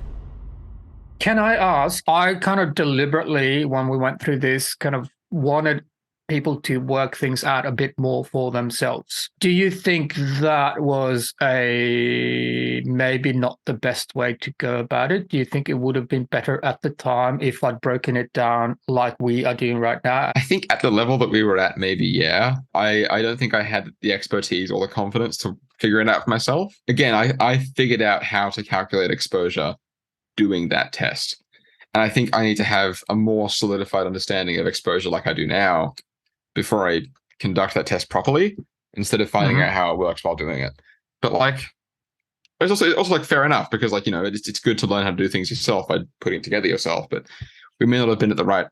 Can I ask, I kind of deliberately, when we went through this, kind of wanted people to work things out a bit more for themselves. Do you think that was maybe not the best way to go about it? Do you think it would have been better at the time if I'd broken it down like we are doing right now? I think at the level that we were at, maybe, yeah. I don't think I had the expertise or the confidence to figure it out for myself. Again, I figured out how to calculate exposure doing that test. And I think I need to have a more solidified understanding of exposure like I do now before I conduct that test properly, instead of finding out how it works while doing it. But like, it's also like fair enough, because like, it's good to learn how to do things yourself by putting it together yourself. But we may not have been at the right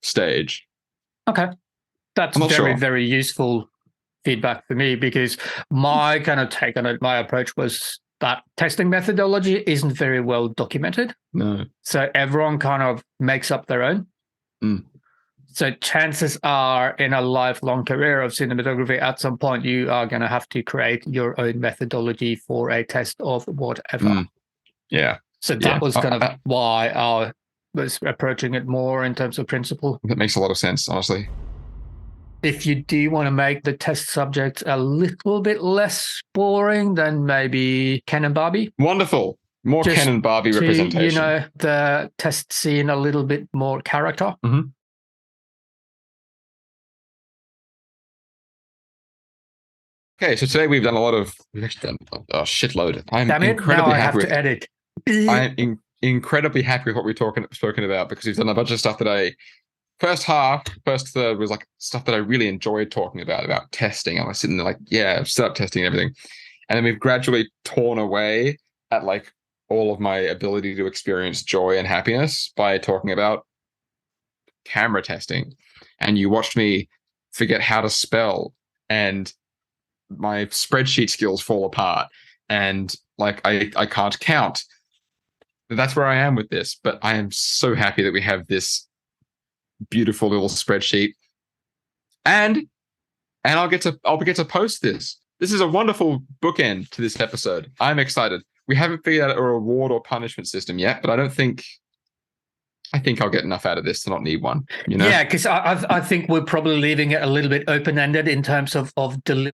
stage. Okay, that's very useful feedback for me, because my kind of take on it, my approach was that testing methodology isn't very well documented. No. So everyone kind of makes up their own. So chances are, in a lifelong career of cinematography, at some point you are going to have to create your own methodology for a test of whatever. Yeah. So that was kind of why I was approaching it more in terms of principle. That makes a lot of sense, honestly. If you do want to make the test subject a little bit less boring, then maybe Ken and Barbie. Wonderful. More Ken and Barbie representation. The test scene a little bit more character. Okay, so today we've done we've actually done a shitload. I'm incredibly happy with it. I'm incredibly happy with what we've spoken about, because we've done a bunch of stuff that first third was like stuff that I really enjoyed talking about testing. I was sitting there like, yeah, set up testing and everything. And then we've gradually torn away at like all of my ability to experience joy and happiness by talking about camera testing. And you watched me forget how to spell, and my spreadsheet skills fall apart, and like I can't count. That's where I am with this, but I am so happy that we have this beautiful little spreadsheet, and I'll get to post this. This is a wonderful bookend to this episode. I'm excited. We haven't figured out a reward or punishment system yet, but I think I'll get enough out of this to not need one. Yeah, because I think we're probably leaving it a little bit open-ended in terms of delivery.